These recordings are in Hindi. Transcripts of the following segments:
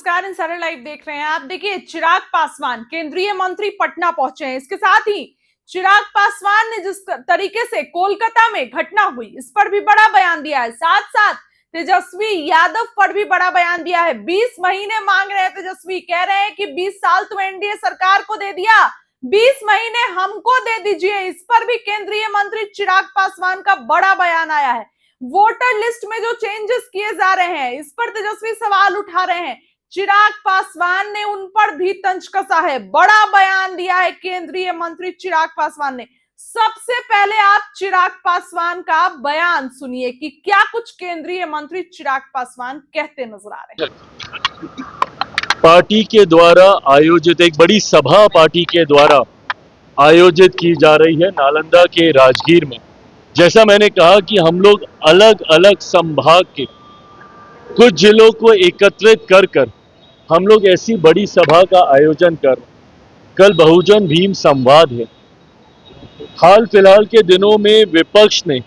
नमस्कार, इंसाइडर लाइव देख रहे हैं आप। देखिए, चिराग पासवान केंद्रीय मंत्री पटना पहुंचे हैं। इसके साथ ही चिराग पासवान ने जिस तरीके से कोलकाता में घटना हुई, इस पर भी बड़ा बयान दिया है। साथ साथ तेजस्वी यादव पर भी बड़ा बयान दिया है। 20 महीने मांग रहे हैं तेजस्वी, कह रहे हैं कि 20 साल तो एनडीए सरकार को दे दिया, 20 महीने हमको दे दीजिए। इस पर भी केंद्रीय मंत्री चिराग पासवान का बड़ा बयान आया है। वोटर लिस्ट में जो चेंजेस किए जा रहे हैं, इस पर तेजस्वी सवाल उठा रहे हैं। चिराग पासवान ने उन पर भी तंज कसा है, बड़ा बयान दिया है केंद्रीय मंत्री चिराग पासवान ने। सबसे पहले आप चिराग पासवान का बयान सुनिए कि क्या कुछ केंद्रीय मंत्री चिराग पासवान कहते नजर आ रहे हैं। पार्टी के द्वारा आयोजित एक बड़ी सभा पार्टी के द्वारा आयोजित की जा रही है नालंदा के राजगीर में। जैसा मैंने कहा कि हम लोग अलग अलग संभाग के कुछ जिलों को एकत्रित कर हम लोग ऐसी बड़ी सभा का आयोजन कर। कल बहुजन भीम संवाद है। हाल फिलहाल के दिनों में विपक्ष ने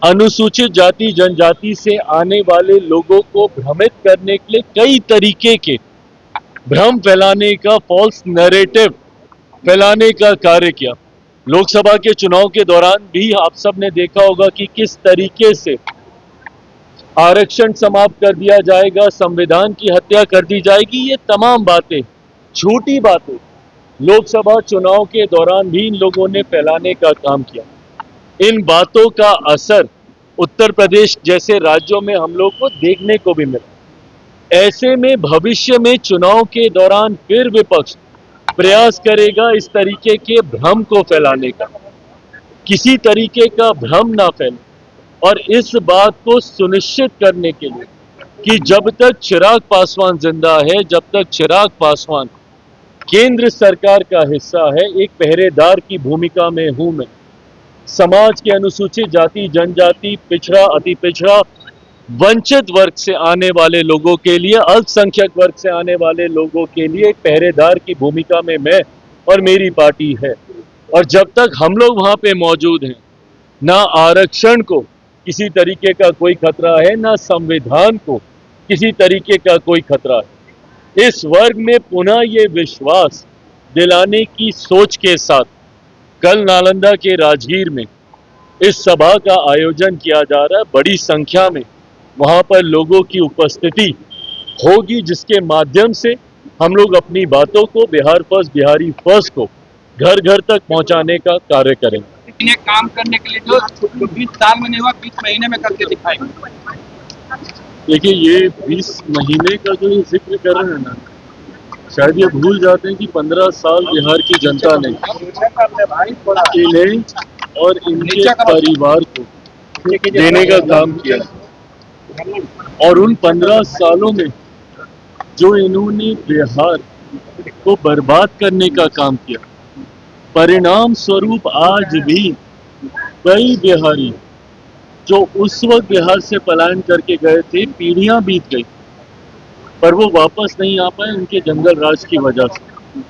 अनुसूचित जाति जनजाति से आने वाले लोगों को भ्रमित करने के लिए कई तरीके के भ्रम फैलाने का, फॉल्स नैरेटिव फैलाने का कार्य किया। लोकसभा के चुनाव के दौरान भी आप सब ने देखा होगा कि किस तरीके से आरक्षण समाप्त कर दिया जाएगा, संविधान की हत्या कर दी जाएगी। ये तमाम बातें, झूठी बातें लोकसभा चुनाव के दौरान भी इन लोगों ने फैलाने का काम किया। इन बातों का असर उत्तर प्रदेश जैसे राज्यों में हम लोग को देखने को भी मिला। ऐसे में भविष्य में चुनाव के दौरान फिर विपक्ष प्रयास करेगा इस तरीके के भ्रम को फैलाने का। किसी तरीके का भ्रम ना फैले और इस बात को सुनिश्चित करने के लिए कि जब तक चिराग पासवान जिंदा है, जब तक चिराग पासवान केंद्र सरकार का हिस्सा है, एक पहरेदार की भूमिका में हूं मैं। समाज के अनुसूचित जाति जनजाति, पिछड़ा, अति पिछड़ा, वंचित वर्ग से आने वाले लोगों के लिए, अल्पसंख्यक वर्ग से आने वाले लोगों के लिए एक पहरेदार की भूमिका में मैं और मेरी पार्टी है। और जब तक हम लोग वहां पे मौजूद हैं, ना आरक्षण को किसी तरीके का कोई खतरा है, ना संविधान को किसी तरीके का कोई खतरा है। इस वर्ग में पुनः ये विश्वास दिलाने की सोच के साथ कल नालंदा के राजगीर में इस सभा का आयोजन किया जा रहा है। बड़ी संख्या में वहां पर लोगों की उपस्थिति होगी, जिसके माध्यम से हम लोग अपनी बातों को, बिहार फर्स्ट, बिहारी फर्स्ट को घर घर तक पहुंचाने का कार्य करेंगे। इन्हें काम करने के लिए जो 20 साल में नहीं हुआ, 20 महीने में करके दिखाएंगे। देखिए, ये 20 महीने का जो ये जिक्र कर रहे हैं ना, शायद ये भूल जाते हैं कि 15 साल बिहार की जनता ने इन्हें और इनके परिवार को देने का काम किया। और उन 15 सालों में जो इन्होंने बिहार को बर्बाद करने का काम किया, परिणाम स्वरूप आज भी कई बिहारी जो उस वक्त बिहार से पलायन करके गए थे, पीढ़ियां बीत गई पर वो वापस नहीं आ पाए उनके जंगल राज की वजह से।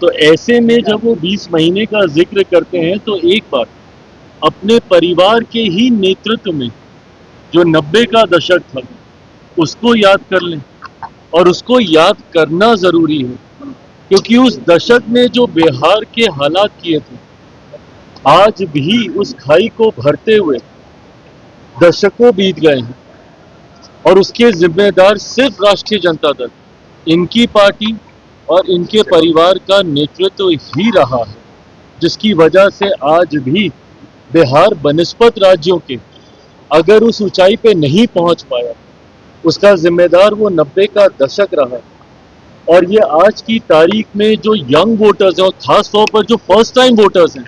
तो ऐसे में जब वो 20 महीने का जिक्र करते हैं तो एक बार अपने परिवार के ही नेतृत्व में जो 90 का दशक था उसको याद कर लें। और उसको याद करना जरूरी है क्योंकि उस दशक में जो बिहार के हालात किए थे, आज भी उस खाई को भरते हुए दशकों बीत गए हैं। और उसके जिम्मेदार सिर्फ राष्ट्रीय जनता दल, इनकी पार्टी और इनके परिवार का नेतृत्व ही रहा है, जिसकी वजह से आज भी बिहार बनिस्पत राज्यों के अगर उस ऊंचाई पे नहीं पहुंच पाया, उसका जिम्मेदार वो 90 का दशक रहा। और ये आज की तारीख में जो यंग वोटर्स हैं और खास तौर पर जो फर्स्ट टाइम वोटर्स हैं,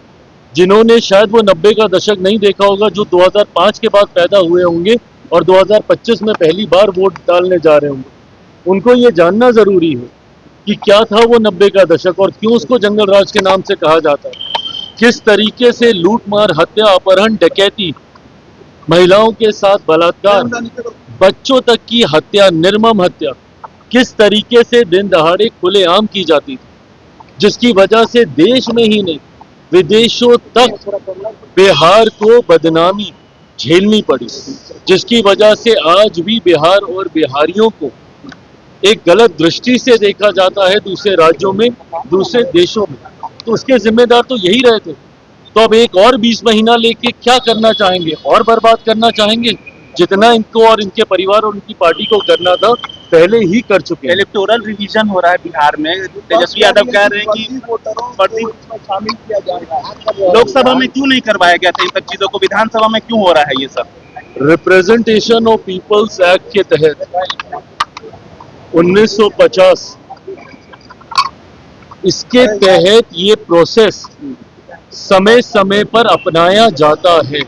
जिन्होंने शायद वो 90 का दशक नहीं देखा होगा, जो 2005 के बाद पैदा हुए होंगे और 2025 में पहली बार वोट डालने जा रहे होंगे, उनको ये जानना जरूरी है कि क्या था वो 90 का दशक और क्यों उसको जंगल राज के नाम से कहा जाता है। किस तरीके से लूट मार, हत्या, अपहरण, डकैती, महिलाओं के साथ बलात्कार, बच्चों तक की हत्या, निर्मम हत्या किस तरीके से दिन दहाड़े खुलेआम की जाती थी, जिसकी वजह से देश में ही नहीं विदेशों तक बिहार को बदनामी झेलनी पड़ी, जिसकी वजह से आज भी बिहार और बिहारियों को एक गलत दृष्टि से देखा जाता है दूसरे राज्यों में, दूसरे देशों में, तो उसके जिम्मेदार तो यही रहे थे। तो अब एक और 20 महीना लेके क्या करना चाहेंगे? और बर्बाद करना चाहेंगे? जितना इनको और इनके परिवार और उनकी पार्टी को करना था पहले ही कर चुके हैं। इलेक्टोरल रिवीजन हो रहा है बिहार में, तेजस्वी यादव कह रहे हैं कि फर्जी शामिल किया जाएगा। लोकसभा में क्यों नहीं करवाया गया था इन सब चीजों को, विधानसभा में क्यों हो रहा है ये सब? रिप्रेजेंटेशन ऑफ पीपल्स एक्ट के तहत 1950 इसके तहत ये प्रोसेस समय समय पर अपनाया जाता है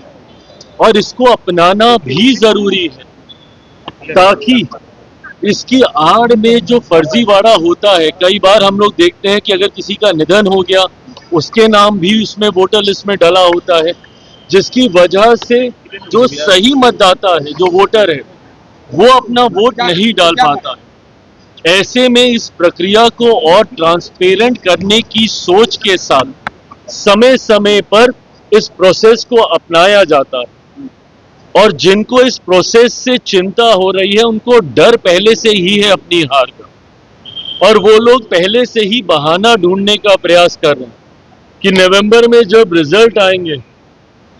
और इसको अपनाना भी जरूरी है, ताकि इसकी आड़ में जो फर्जीवाड़ा होता है, कई बार हम लोग देखते हैं कि अगर किसी का निधन हो गया उसके नाम भी उसमें वोटर लिस्ट में डला होता है, जिसकी वजह से जो सही मतदाता है, जो वोटर है, वो अपना वोट नहीं डाल पाता है। ऐसे में इस प्रक्रिया को और ट्रांसपेरेंट करने की सोच के साथ समय समय पर इस प्रोसेस को अपनाया जाता है और जिनको इस प्रोसेस से चिंता हो रही है उनको डर पहले से ही है अपनी हार का, और वो लोग पहले से ही बहाना ढूंढने का प्रयास कर रहे हैं कि नवंबर में जब रिजल्ट आएंगे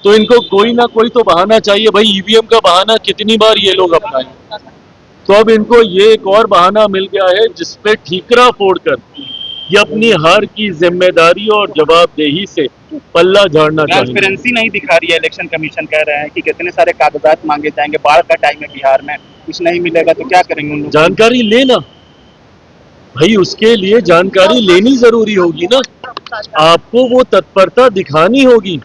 तो इनको कोई ना कोई तो बहाना चाहिए। भाई ईवीएम का बहाना कितनी बार ये लोग अपनाएंगे, तो अब इनको ये एक और बहाना मिल गया है जिसपे ठीकरा फोड़कर ये अपनी हार की जिम्मेदारी और जवाबदेही से पल्ला झाड़ना चाहिए। ट्रांसपेरेंसी नहीं दिखा रही है इलेक्शन कमीशन, कह रहे हैं कि कितने सारे कागजात मांगे जाएंगे, बाढ़ का टाइम है बिहार में, कुछ नहीं मिलेगा तो क्या करेंगे उन लोग? जानकारी लेना भाई, उसके लिए जानकारी लेनी जरूरी होगी ना, आपको वो तत्परता दिखानी होगी।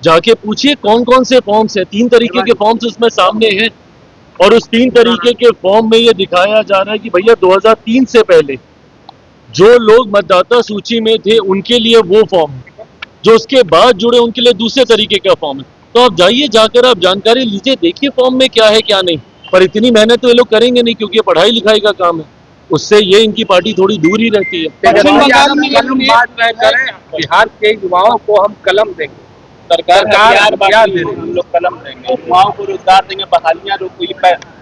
जाके पूछिए कौन कौन से फॉर्म्स है, 3 तरीके के फॉर्म्स उसमें सामने हैं और उस 3 तरीके के फॉर्म में ये दिखाया जा रहा है कि भैया 2003 से पहले जो लोग मतदाता सूची में थे उनके लिए वो फॉर्म है, जो उसके बाद जुड़े उनके लिए दूसरे तरीके का फॉर्म है। तो आप जाइए, जाकर आप जानकारी लीजिए, देखिए फॉर्म में क्या है क्या नहीं। पर इतनी मेहनत तो ये लोग करेंगे नहीं क्योंकि पढ़ाई लिखाई का काम है, उससे ये इनकी पार्टी थोड़ी दूर ही रहती है। पश्चिम बंगाल में कलम बात तय करें, बिहार के युवाओं को हम कलम देंगे, सरकार क्या दे रही है, हम लोग कलम देंगे, युवाओं को रोजगार देंगे, बहालियां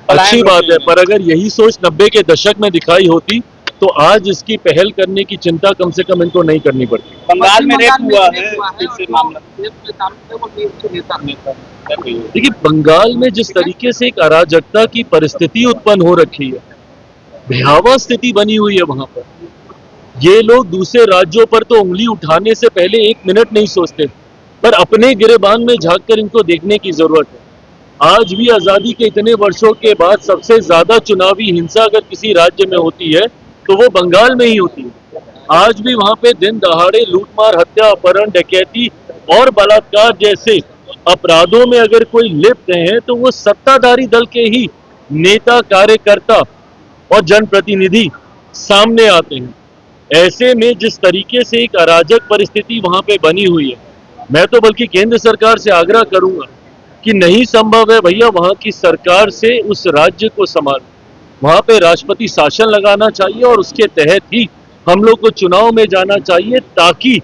अच्छी बात है, पर अगर यही सोच 90 के दशक में दिखाई होती तो आज इसकी पहल करने की चिंता कम से कम इनको नहीं करनी पड़ती। बंगाल में रेप हुआ है, इससे मामला देखिए, बंगाल में जिस तरीके से एक अराजकता की परिस्थिति उत्पन्न हो रखी है, भयावह स्थिति बनी हुई है वहां पर, ये लोग दूसरे राज्यों पर तो उंगली उठाने से पहले 1 मिनट नहीं सोचते, पर अपने गिरेबान में झांककर इनको देखने की जरूरत है। आज भी आजादी के इतने वर्षों के बाद सबसे ज्यादा चुनावी हिंसा अगर किसी राज्य में होती है तो वो बंगाल में ही होती है। आज भी वहां पे दिन दहाड़े लूटमार, हत्या, अपहरण, डकैती और बलात्कार जैसे अपराधों में अगर कोई लिप्त है तो वो सत्ताधारी दल के ही नेता, कार्यकर्ता और जनप्रतिनिधि सामने आते हैं। ऐसे में जिस तरीके से एक अराजक परिस्थिति वहां पे बनी हुई है, मैं तो बल्कि केंद्र सरकार से आग्रह करूंगा कि नहीं संभव है भैया वहां की सरकार से उस राज्य को संभाल, वहां पे राष्ट्रपति शासन लगाना चाहिए और उसके तहत ही हम लोग को चुनाव में जाना चाहिए ताकि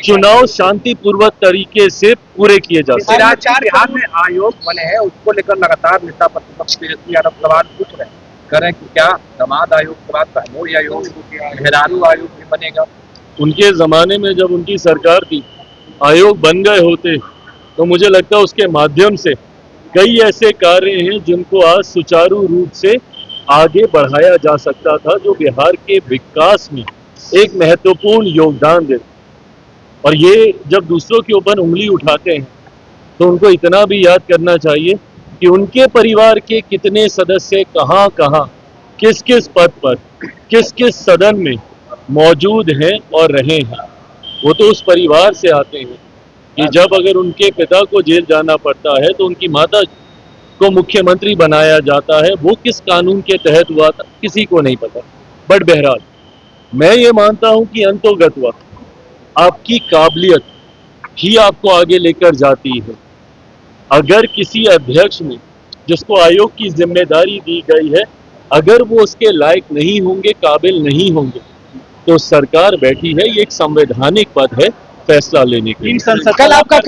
चुनाव शांतिपूर्वक तरीके से पूरे किए जा सके। बिहार में आयोग बने हैं, उसको लेकर लगातार नेता प्रतिपक्ष तेजस्वी यादव सवाल पूछ रहे हैं, करें कि क्या दामाद आयोग के बाद बहनोई आयोग, मेहरारू आयोग भी बनेगा? उनके जमाने में जब उनकी सरकार थी, आयोग बन गए होते तो मुझे लगता है उसके माध्यम से कई ऐसे कार्य हैं जिनको आज सुचारू रूप से आगे बढ़ाया जा सकता था, जो बिहार के विकास में एक महत्वपूर्ण योगदान देते। और ये जब दूसरों के ऊपर उंगली उठाते हैं तो उनको इतना भी याद करना चाहिए कि उनके परिवार के कितने सदस्य कहाँ कहाँ, किस किस पद पर, किस किस सदन में मौजूद हैं और रहे हैं। वो तो उस परिवार से आते हैं कि जब अगर उनके पिता को जेल जाना पड़ता है तो उनकी माता को मुख्यमंत्री बनाया जाता है, वो किस कानून के तहत हुआ था किसी को नहीं पता। बट बहरहाल मैं ये मानता हूं कि अंतोगत्वा आपकी काबिलियत ही आपको आगे लेकर जाती है। अगर किसी अध्यक्ष में जिसको आयोग की जिम्मेदारी दी गई है, अगर वो उसके लायक नहीं होंगे, काबिल नहीं होंगे, तो सरकार बैठी है, ये एक संवैधानिक पद है फैसला लेने के लिए। कल आपका